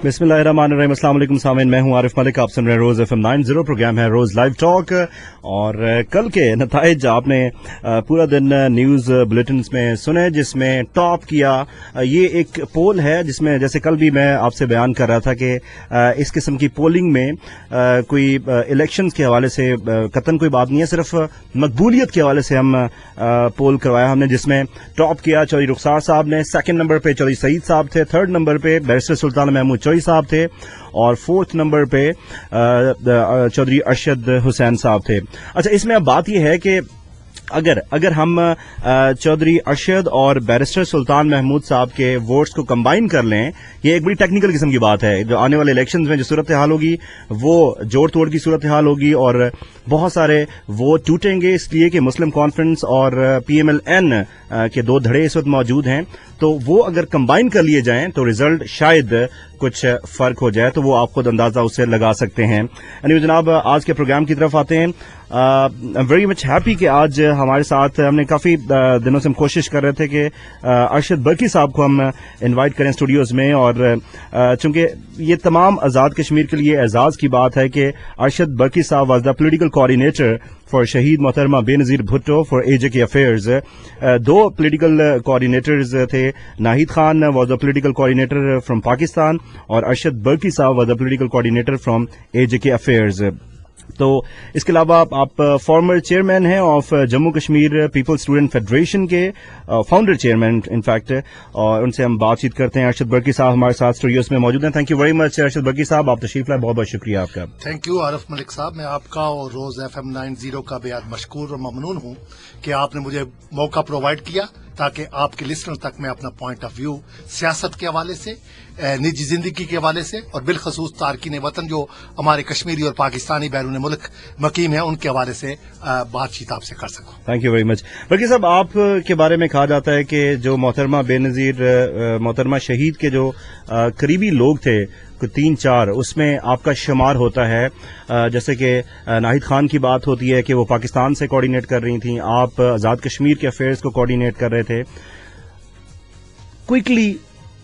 बिस्मिल्लाहिर्रहमानिर्रहीम। अस्सलाम वालेकुम सामीन, मैं हूं आरिफ मलिक। आप सुन रहे हैं रोज FM 90। प्रोग्राम है रोज लाइव टॉक। और कल के नताइज आपने पूरा दिन न्यूज बुलेटिन में सुने, जिसमें टॉप किया ये एक पोल है, जिसमें जैसे कल भी मैं आपसे बयान कर रहा था कि इस किस्म की पोलिंग में कोई इलेक्शंस के हवाले से कतन कोई बात नहीं है, सिर्फ मकबूलियत के हवाले से हम पोल करवाया हमने, जिसमें टॉप किया चौधरी रुखसार साहब ने, सेकंड नंबर पे चौधरी सईद साहब थे, थर्ड नंबर पे बैरिस्टर सुल्तान महमूद चौधरी साहब थे, और फोर्थ नंबर पे चौधरी अरशद हुसैन साहब थे। अच्छा, इसमें अब बात यह है कि अगर हम चौधरी अरशद और बैरिस्टर सुल्तान महमूद साहब के वोट्स को कंबाइन कर लें, ये एक बड़ी टेक्निकल किस्म की बात है। जो आने वाले इलेक्शंस में जो सूरत हाल होगी वो जोड़ तोड़ की सूरत हाल होगी, और बहुत सारे वोट टूटेंगे, इसलिए कि मुस्लिम कॉन्फ्रेंस और PMLN के दो धड़े इस वक्त मौजूद हैं। तो वो अगर कंबाइन कर लिए जाएं तो रिजल्ट शायद कुछ फर्क हो जाए, तो वो आप खुद अंदाजा उससे लगा सकते हैं। यानी जनाब, आज के प्रोग्राम की तरफ आते हैं। I am very much happy कि आज हमारे साथ, हमने काफी दिनों से हम कोशिश कर रहे थे कि अरशद बरकी साहब को हम इनवाइट करें स्टूडियोज में, और चूंकि ये तमाम आजाद कश्मीर के लिए एजाज की बात है कि अरशद बरकी साहब was the political coordinator for शहीद मोहतरमा Benazir Bhutto for AJK affairs. दो पॉलिटिकल कोऑर्डिनेटर्स थे, Nahid Khan was the political coordinator from Pakistan, और अरशद बरकी साहब was the political coordinator from AJK affairs. तो इसके अलावा आप फॉर्मर चेयरमैन हैं of Jammu Kashmir people student Federation के, फाउंडर चेयरमैन इनफैक्ट, और उनसे हम बातचीत करते हैं। अरशद बरकी साहब हमारे साथ स्टूडियोज में मौजूद हैं। Thank you very much Arshad Barki साहब, आप तशरीफ लाए, बहुत बहुत शुक्रिया आपका। थैंक यू आरिफ मलिक साहब, मैं आपका और रोज FM 90 का बेहद मशकूर और ममनून हूँ कि आपने मुझे मौका प्रोवाइड किया ताकि आपके लिस्टनर तक मैं अपना पॉइंट ऑफ व्यू सियासत के हवाले से, निजी जिंदगी के हवाले से, और बिलखसूस तारकीन वतन जो हमारे कश्मीरी और पाकिस्तानी बैरून मुल्क मकीम है, उनके हवाले से बातचीत आपसे कर सकूं। Thank you very much. बल्कि साहब, आप के बारे में कहा जाता है कि जो मोहतरमा बेनजीर मोहतरमा शहीद के जो करीबी लोग थे 3-4, उसमें आपका शुमार होता है। जैसे कि नाहिद खान की बात होती है कि वो पाकिस्तान से कोऑर्डिनेट कर रही थी, आप आजाद कश्मीर के अफेयर्स को कोऑर्डिनेट कर रहे थे। क्विकली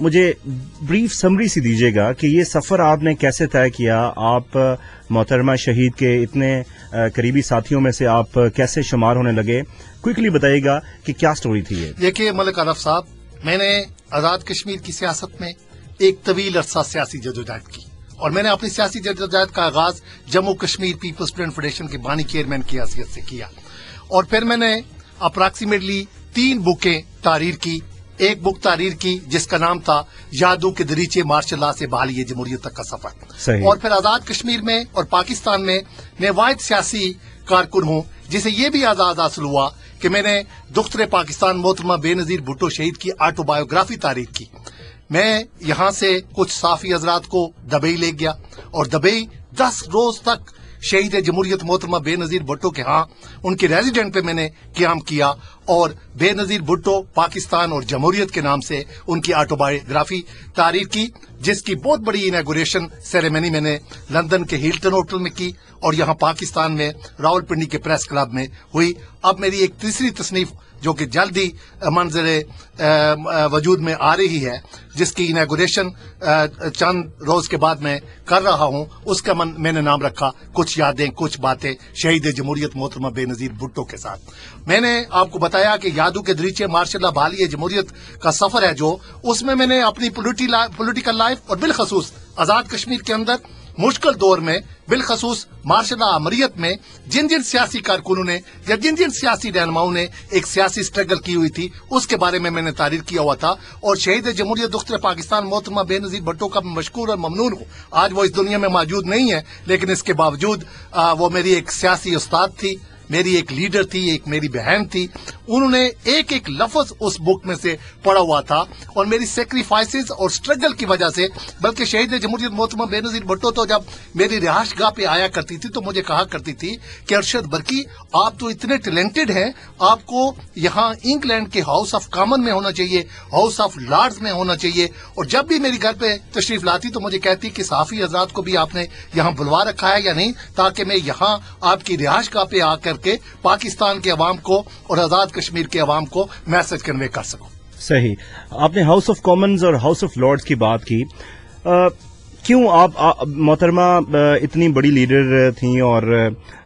मुझे ब्रीफ समरी सी दीजिएगा कि ये सफर आपने कैसे तय किया, आप मोहतरमा शहीद के इतने करीबी साथियों में से आप कैसे शुमार होने लगे, क्विकली बताइएगा कि क्या स्टोरी थी ये। देखिए मलिक अरफ साहब, मैंने आजाद कश्मीर की सियासत में एक तवील अरसा सियासी जदोजहद की, और मैंने अपनी सियासी जदोजहद का आगाज Jammu Kashmir People's Student Federation के बानी चेयरमैन की हैसियत से किया, और फिर मैंने अप्रॉक्सीमेटली 3 बुकें तहरीर की। एक बुक तहरीर की जिसका नाम था यादों के दरीचे मार्शल लॉ से बहाली जमहूरियत तक का सफर, और फिर आजाद कश्मीर में और पाकिस्तान में मैं वाहिद सियासी कारकुन हूँ जिसे ये भी आजाद हासिल हुआ कि मैंने दुख्तरे पाकिस्तान मोहतरमा बेनजीर भुट्टो शहीद की ऑटोबायोग्राफी तहरीर की। मैं यहाँ से कुछ साफी हजरात को दुबई ले गया, और दुबई 10 रोज तक शहीद जमहूरियत मोहतरमा बेनजीर भुट्टो के उनके रेजिडेंट पे मैंने क्याम किया, और बेनजीर भुट्टो पाकिस्तान और जमहूरियत के नाम से उनकी ऑटोबायोग्राफी तहरीर की, जिसकी बहुत बड़ी इनॉग्रेशन सेरेमनी मैंने लंदन के हिल्टन होटल में की, और यहाँ पाकिस्तान में रावलपिंडी के प्रेस क्लब में हुई। अब मेरी एक तीसरी तसनीफ जो कि जल्द ही मंजरे वजूद में आ रही है, जिसकी इनॉग्रेशन चंद रोज के बाद मैं कर रहा हूं, उसका मैंने नाम रखा कुछ यादें कुछ बातें शहीद जमहूरियत मोहतरमा बेनजीर भुट्टो के साथ। मैंने आपको बताया कि यादों के दरीचे मार्शल लॉ बहाली जमहूरियत का सफर है जो, उसमें मैंने अपनी पॉलिटिकल लाइफ और बिलखसूस आजाद कश्मीर के अंदर मुश्किल दौर में, बिलखसूस मार्शल लॉ अमरीत में जिन जिन सियासी कारकुनों ने या जिन जिन सियासी रहनुमाओं ने एक सियासी स्ट्रगल की हुई थी, उसके बारे में मैंने तारीफ किया हुआ था। और शहीद जमहूरियत दुख्तरे पाकिस्तान मोहतरमा बेनजीर भुट्टो का मशकूर और ममनून हूँ। आज वो इस दुनिया में मौजूद नहीं है, लेकिन इसके बावजूद वो मेरी एक सियासी उस्ताद थी, मेरी एक लीडर थी, एक मेरी बहन थी। उन्होंने एक एक लफ्ज उस बुक में से पढ़ा हुआ था, और मेरी सेक्रीफाइसेस और स्ट्रगल की वजह से, बल्कि शहीद जमहूरियत मोहतरमा बेनजीर भुट्टो तो जब मेरी रिहाइश गाह पे आया करती थी तो मुझे कहा करती थी कि अरशद बरकी, आप तो इतने टैलेंटेड हैं, आपको यहाँ इंग्लैंड के हाउस ऑफ कॉमन में होना चाहिए, हाउस ऑफ लॉर्ड्स में होना चाहिए। और जब भी मेरी घर पे तशरीफ लाती तो मुझे कहती कि साफी हजरात को भी आपने यहाँ बुलवा रखा है या नहीं, ताकि मैं यहाँ आपकी रिहाइश गाह पे आकर के पाकिस्तान के अवाम को और आजाद कश्मीर के अवाम को मैसेज कन्वे कर सकूं। सही, आपने हाउस ऑफ कॉमन्स और हाउस ऑफ लॉर्ड्स की बात की। کیوں آپ محترمہ اتنی بڑی لیڈر تھیں اور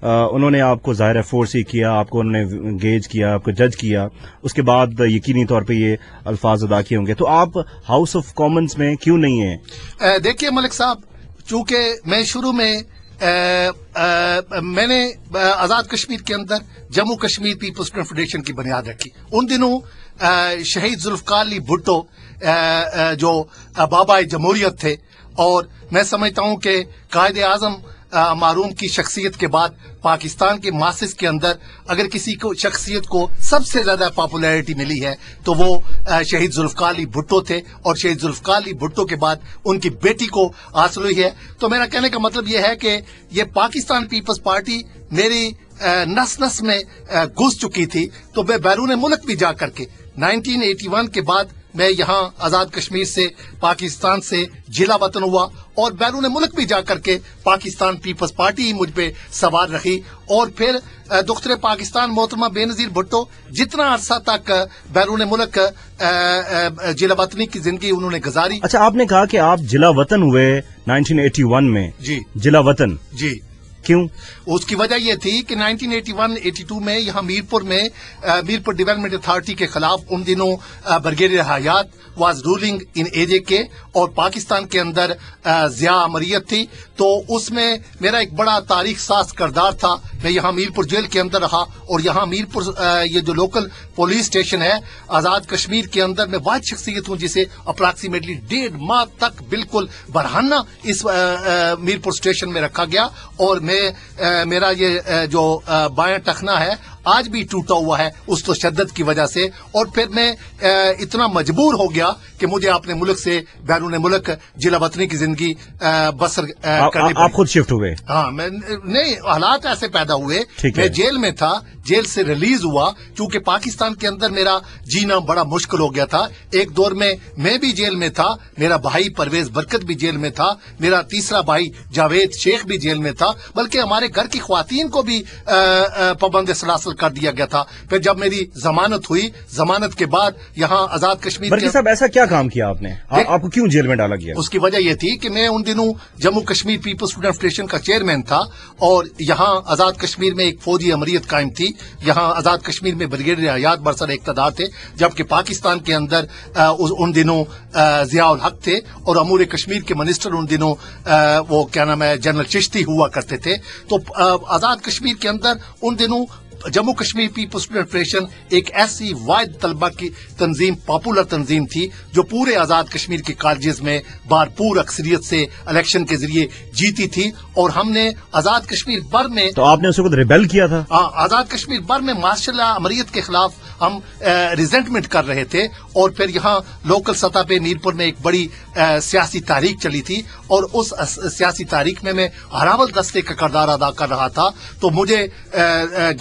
انہوں نے آپ کو ظاہر فورس ہی کیا, آپ کو انہوں نے انگیج کیا, آپ کو جج کیا, اس کے بعد یقینی طور پہ یہ الفاظ ادا کیے ہوں گے, تو آپ ہاؤس آف کامنس میں کیوں نہیں ہیں؟ دیکھیے ملک صاحب, چونکہ میں شروع میں میں نے آزاد کشمیر کے اندر جموں کشمیر پیپلز فیڈریشن کی بنیاد رکھی. ان دنوں شہید ذوالفقار علی بھٹو جو بابا جمہوریت تھے, اور میں سمجھتا ہوں کہ قائد اعظم معروم کی شخصیت کے بعد پاکستان کے ماسس کے اندر اگر کسی کو شخصیت کو سب سے زیادہ پاپولیرٹی ملی ہے تو وہ شہید ذوالفقار علی بھٹو تھے, اور شہید ذوالفقار علی بھٹو کے بعد ان کی بیٹی کو حاصل ہوئی ہے. تو میرا کہنے کا مطلب یہ ہے کہ یہ پاکستان پیپلز پارٹی میری نس نس میں گھس چکی تھی. تو میں بیرون ملک بھی جا کر کے 1981 کے بعد میں یہاں آزاد کشمیر سے پاکستان سے جلا وطن ہوا, اور بیرون ملک بھی جا کر کے پاکستان پیپلز پارٹی ہی مجھ پہ سوار رہی. اور پھر دختر پاکستان محترمہ بے نظیر بھٹو جتنا عرصہ تک بیرون ملک جلا وطنی کی زندگی انہوں نے گزاری. اچھا, آپ نے کہا کہ آپ جلا وطن ہوئے 1981 میں. جی جلا وطن, جی. کیوں؟ اس کی وجہ یہ تھی کہ 1981-82 میں یہاں میرپور ڈیولپمنٹ اتھارٹی کے خلاف ان دنوں برگیڈیئر حیات واز رولنگ ان اے جے کے, اور پاکستان کے اندر ضیاء امریت تھی. تو اس میں میرا ایک بڑا تاریخ ساز کردار تھا. میں یہاں میرپور جیل کے اندر رہا, اور یہاں میرپور یہ جو لوکل پولیس اسٹیشن ہے آزاد کشمیر کے اندر, میں واحد شخصیت ہوں جسے اپراکسیمیٹلی 1.5 ماہ تک بالکل برہنہ اس میرپور اسٹیشن میں رکھا گیا. اور میرا یہ جو بائیں ٹخنا ہے آج بھی ٹوٹا ہوا ہے اس تشدد کی وجہ سے. اور پھر میں اتنا مجبور ہو گیا کہ مجھے اپنے ملک سے بیرون ملک جلا وطنی کی زندگی بسر کرنی پڑی. آپ خود شفٹ ہوئے؟ ہاں, میں نہیں, حالات ایسے پیدا ہوئے. میں جیل میں تھا, جیل سے ریلیز ہوا, کیونکہ پاکستان کے اندر میرا جینا بڑا مشکل ہو گیا تھا. ایک دور میں بھی جیل میں تھا, میرا بھائی پرویز برکت بھی جیل میں تھا, میرا تیسرا بھائی جاوید شیخ بھی جیل میں تھا, بلکہ ہمارے گھر کی خواتین کو بھی پابند سلاسل کر دیا گیا تھا. پھر جب میری ضمانت ہوئی, ضمانت کے بعد یہاں آزاد کشمیر برکی صاحب ایسا کیا کام کیا آپ نے, آپ کو کیوں جیل میں ڈالا گیا؟ اس کی وجہ یہ تھی کہ میں ان دنوں Jammu Kashmir People's Student Federation کا چیئرمین تھا, اور یہاں آزاد کشمیر میں ایک فوجی امریت قائم تھی. یہاں آزاد کشمیر میں برگیڈیئر حیات برسر اقتدار تھے, جبکہ پاکستان کے اندر ان دنوں ضیاء الحق تھے, اور امور کشمیر کے منسٹر ان دنوں وہ کیا نام ہے جنرل چشتی ہوا کرتے تھے. تو آزاد کشمیر کے اندر ان دنوں Jammu Kashmir People's Student Federation ایک ایسی واحد طلبہ کی تنظیم, پاپولر تنظیم تھی جو پورے آزاد کشمیر کے کالجز میں بھرپور اکثریت سے الیکشن کے ذریعے جیتی تھی. اور ہم نے آزاد کشمیر بھر میں, تو آپ نے اس وقت ریبیل کیا تھا؟ آزاد کشمیر بھر میں ماشاء اللہ امریت کے خلاف ہم ریزنٹمنٹ کر رہے تھے. اور پھر یہاں لوکل سطح پہ میرپور میں ایک بڑی سیاسی تحریک چلی تھی, اور اس سیاسی تحریک میں ہراول دستے کا کردار ادا کر رہا تھا. تو مجھے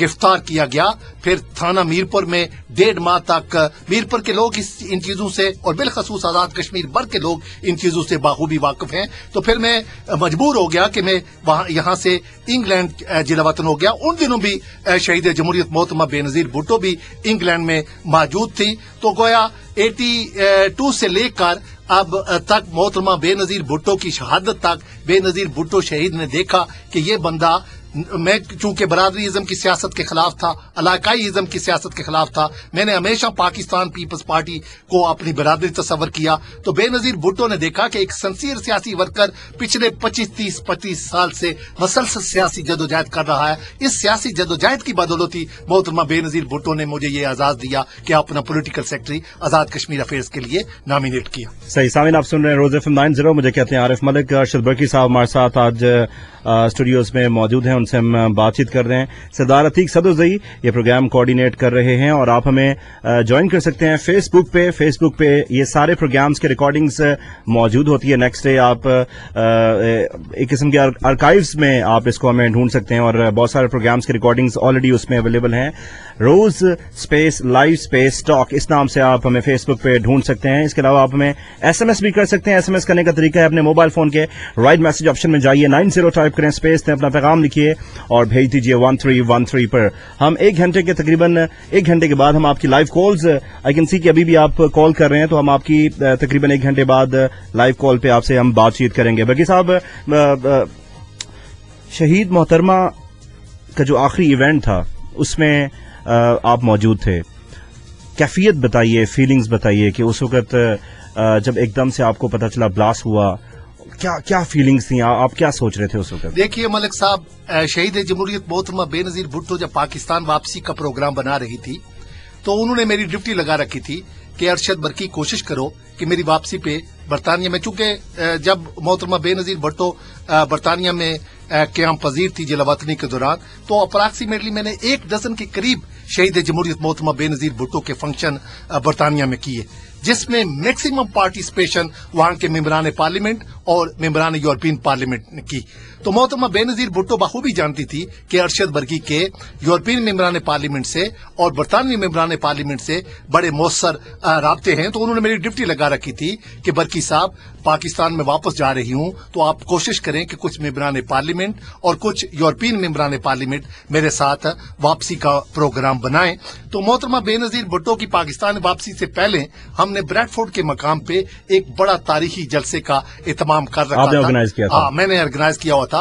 گرفتار کیا گیا. پھر تھانہ میرپور میں 1.5 ماہ تک میرپور کے لوگ ان چیزوں سے, اور بالخصوص آزاد کشمیر بھر کے لوگ ان چیزوں سے بخوبی واقف ہیں. تو پھر میں مجبور ہو گیا کہ میں یہاں سے انگلینڈ جلا وطن ہو گیا. ان دنوں بھی شہید جمہوریت محترمہ بے نظیر بھٹو بھی انگلینڈ میں موجود تھی. تو گویا 82 سے لے کر اب تک محترمہ بے نظیر بھٹو کی شہادت تک بے نظیر بھٹو شہید نے دیکھا کہ یہ بندہ, میں چونکہ برادری ازم کی سیاست کے خلاف تھا, علاقائی ازم کی سیاست کے خلاف تھا, میں نے ہمیشہ پاکستان پیپلز پارٹی کو اپنی برادری تصور کیا. تو بے نظیر بھٹو نے دیکھا کہ ایک سنسیئر سیاسی ورکر پچھلے 25 سال سے مسلسل سیاسی جدوجہد کر رہا ہے. اس سیاسی جدوجہد کی بدولت ہی محترمہ بے نظیر بھٹو نے مجھے یہ اعزاز دیا کہ اپنا political secretary Azad Kashmir affairs کے لیے نامینیٹ کیا. صحیح. سامعین, آپ سن رہے ہیں روز FM 90. مجھے کہتے ہیں عارف ملک. ارشد برکی صاحب ہمارے ساتھ آج اسٹوڈیوز میں موجود ہیں, ان سے ہم بات چیت کر رہے ہیں. سردار عتیق صدرزئی یہ پروگرام کوآرڈینیٹ کر رہے ہیں, اور آپ ہمیں جوائن کر سکتے ہیں فیس بک پہ یہ سارے پروگرامز کے ریکارڈنگز موجود ہوتی ہے. نیکسٹ ڈے آپ ایک قسم کے آرکائیوز میں آپ اس کو ہمیں ڈھونڈ سکتے ہیں, اور بہت سارے پروگرامز کے ریکارڈنگز آلریڈی اس میں اویلیبل ہیں. روز اسپیس لائیو اسپیس ٹاک, اس نام سے آپ ہمیں فیس بک پہ ڈھونڈ سکتے ہیں. اس کے علاوہ آپ ہمیں SMS بھی کر سکتے ہیں. SMS کرنے کا طریقہ ہے اپنے موبائل فون کے رائٹ میسج آپشن میں جائیے, 90 ٹائپ व्हाट्सएप करें, स्पेस दें, अपना पैगाम लिखिए और भेज दीजिए 1313 पर। हम 1 घंटे के तकरीबन 1 घंटे के बाद हम आपकी live calls, I can see कि अभी भी आप कॉल कर रहे हैं, तो हम आपकी तकरीबन 1 घंटे बाद लाइव कॉल पे आपसे हम बातचीत करेंगे। बल्कि साहब, शहीद मोहतरमा का जो आखिरी इवेंट था उसमें आप मौजूद थे। कैफियत बताइए, फीलिंग्स बताइए कि उस वक्त जब एकदम से आपको पता चला ब्लास्ट हुआ, क्या क्या फीलिंग्स थी, आप क्या सोच रहे थे उस वक्त? देखिए मलिक साहब, शहीद जमहूरियत मोहतरमा बेनजीर भुट्टो जब पाकिस्तान वापसी का प्रोग्राम बना रही थी तो उन्होंने मेरी ड्यूटी लगा रखी थी कि अरशद बरकी कोशिश करो कि मेरी वापसी पे बरतानिया में, चूंकि जब मोहतरमा बेनजीर भुट्टो बरतानिया में क्याम पजीर थी जलावतनी के दौरान, तो अप्रॉक्सीमेटली मैंने 1 डजन के करीब शहीद जमहूरियत मोहतरमा बेनजीर भुट्टो के फंक्शन बरतानिया में किए, जिसमें मैक्सिमम पार्टिसिपेशन वहां के मेंबरान पार्लियामेंट और मेंबरान यूरोपियन पार्लियामेंट ने की। तो मोहतरमा बेनजीर भुट्टो बखूबी जानती थी कि अरशद बरकी के यूरोपियन मेंबरान पार्लियामेंट से और बरतानवी मेंबरान पार्लियामेंट से बड़े मौसर राब्ते हैं। तो उन्होंने मेरी ड्यूटी लगा रखी थी कि बरकी साहब, पाकिस्तान में वापस जा रही हूं तो आप कोशिश करें कि कुछ मेंबरान पार्लियामेंट और कुछ यूरोपियन मेंबरान पार्लियामेंट मेरे साथ वापसी का प्रोग्राम बनाएं। तो मोहतरमा बेनजीर भुट्टो की पाकिस्तान वापसी से पहले हमने ब्रैडफोर्ड के मकाम पे एक बड़ा तारीखी जलसे का एहतमाम कर रखा आपने ऑर्गेनाइज किया था? हाँ, मैंने ऑर्गेनाइज किया हुआ था।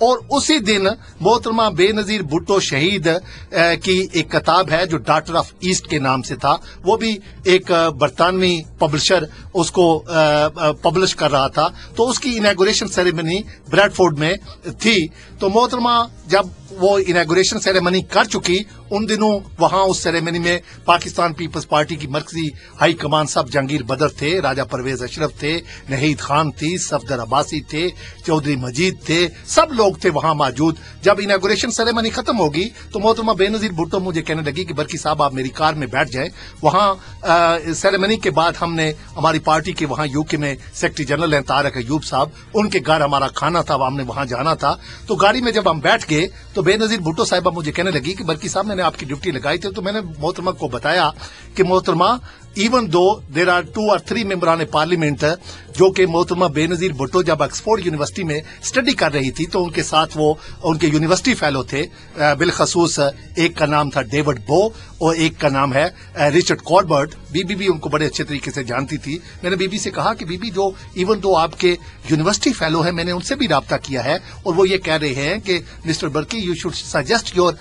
और उसी दिन मोहतरमा बेनजीर भुट्टो शहीद की एक किताब है जो डॉटर ऑफ ईस्ट के नाम से था, वो भी एक बरतानवी पब्लिशर उसको पब्लिश कर रहा था, तो उसकी इनॉग्रेशन सेरेमनी ब्रैडफोर्ड में थी। तो मोहतरमा जब वो इनॉग्रेशन सेरेमनी कर चुकी, उन दिनों वहां उस सेरेमनी में पाकिस्तान पीपल्स पार्टी की मरकजी हाई कमान साहब जहांगीर बदर थे, राजा परवेज अशरफ थे, नहीद खान थी, सफदर अब्बासी थे, चौधरी मजीद थे, सब लोग थे वहां मौजूद। जब इनॉग्रेशन सेरेमनी खत्म होगी तो मोहतरमा बेनजीर भुट्टो मुझे कहने लगी कि बरकी साहब आप मेरी कार में बैठ जाएं। वहां सेरेमनी के बाद हमने हमारी पार्टी के वहां यूके में सेक्रेटरी जनरल हैं तारक अयूब साहब, उनके घर हमारा खाना था, हमने वहां जाना था। तो गाड़ी में जब हम बैठ गए तो बेनजीर भुट्टो साहिबा मुझे कहने लगी कि बरकी साहब मैंने आपकी ड्यूटी लगाई थी। तो मैंने मोहतरमा को बताया कि मोहतरमा, even though there are 2 or 3 मेंबरान पार्लियामेंट जो कि मोहतरमा बेनजीर भुट्टो जब ऑक्सफोर्ड यूनिवर्सिटी में स्टडी कर रही थी तो उनके साथ वो उनके यूनिवर्सिटी फेलो थे, बिलखसूस एक का नाम था डेविड बो और एक का नाम है रिचर्ड कॉर्बर्ट। बीबी भी उनको बड़े अच्छे तरीके से जानती थी। मैंने बीबी से कहा कि बीबी, जो इवन दो आपके यूनिवर्सिटी फेलो है, मैंने उनसे भी राब्ता किया है और वो ये कह रहे हैं कि mister Barki, you should suggest your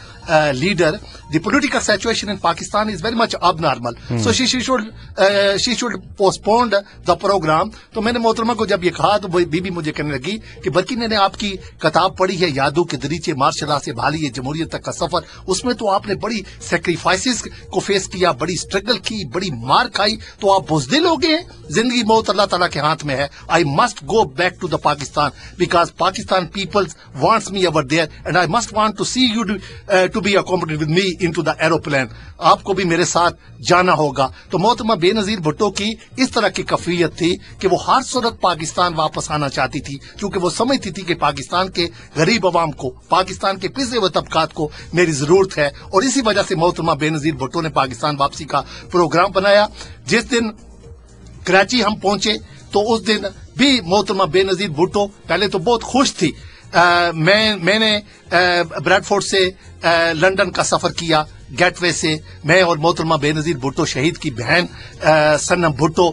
leader, the political situation in Pakistan is very much abnormal, so she should postpone the programme. तो मैंने मोहतरमा को जब ये कहा तो बीबी मुझे कहने लगी कि बरकी, मैंने आपकी किताब पढ़ी है, यादों के दरीचे मार्शल से भाली जमहूरियत तक का सफर, उसमें तो आपने बड़ी सेक्रीफाइसेस को फेस किया, बड़ी स्ट्रगल की, बड़ी मार खाई, तो आप बुज़दिल हो गए। जिंदगी मौत अल्लाह ताला के हाथ में है। I must go back to the Pakistan because Pakistan peoples wants me over there and I must want to see you to be accommodated with me into the aeroplane. आपको भी मेरे साथ जाना होगा। तो मोहतरमा बेनजीर भुट्टो की इस तरह की कफियत थी कि वो हर सूरत पाकिस्तान वापस आना चाहती थी, क्योंकि वो समझती थी कि पाकिस्तान के गरीब अवाम को, पाकिस्तान के पिछड़े हुए तबकात को मेरी जरूरत है। और इसी वजह से मोहतरमा बेनजीर भुट्टो ने पाकिस्तान वापसी का प्रोग्राम बनाया। जिस दिन कराची हम पहुंचे तो उस दिन भी मोहतरमा बेनजीर भुट्टो पहले तो बहुत खुश थी। मैंने ब्रैडफोर्ड से लंदन का सफर किया, गेटवे से मैं और मोहतरमा बेनजीर भुट्टो, शहीद की बहन सनम भुट्टो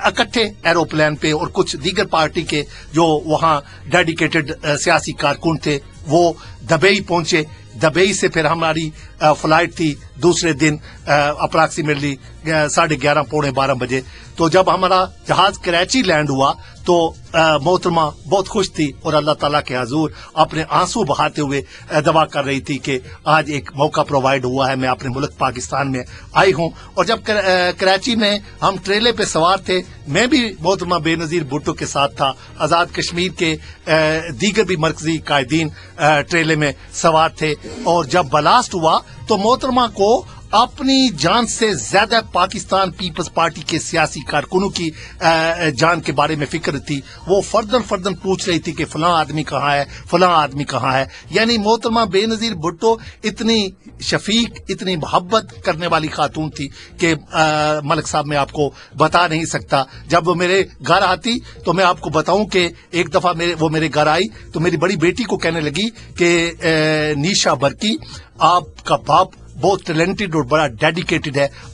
इकट्ठे एरोप्लेन पे, और कुछ दीगर पार्टी के जो वहां डेडिकेटेड सियासी कारकुन थे वो दुबई पहुंचे। दुबई से फिर हमारी फ्लाइट थी दूसरे दिन अप्रॉक्सीमेटली 11:30 पौने 12 बजे। तो जब हमारा जहाज कराची लैंड हुआ तो मोहतरमा बहुत खुश थी और अल्लाह ताला के हजूर अपने आंसू बहाते हुए दुआ कर रही थी कि आज एक मौका प्रोवाइड हुआ है, मैं अपने मुल्क पाकिस्तान में आई हूं। और जब कराची में हम ट्रेले पे सवार थे, मैं भी मोहतरमा बेनजीर भुट्टो के साथ था, आजाद कश्मीर के दीगर भी मरकजी कायदीन ट्रेले में सवार थे। और जब ब्लास्ट हुआ तो मोहतरमा को अपनी जान से ज्यादा पाकिस्तान पीपल्स पार्टी के सियासी कारकुनों की जान के बारे में फिक्र थी। वो फर्दन पूछ रही थी कि फलां आदमी कहाँ है, फलां आदमी कहाँ है। यानी मोहतरमा बेनजीर भुट्टो इतनी شفیق اتنی محبت کرنے والی خاتون تھی کہ ملک صاحب میں آپ کو بتا نہیں سکتا. جب وہ میرے گھر آتی تو میں آپ کو بتاؤں کہ ایک دفعہ وہ میرے گھر آئی تو میری بڑی بیٹی کو کہنے لگی کہ نیشا برکی آپ کا باپ بہت ٹیلنٹڈ اور بڑا ڈیڈیکیٹڈ ہے,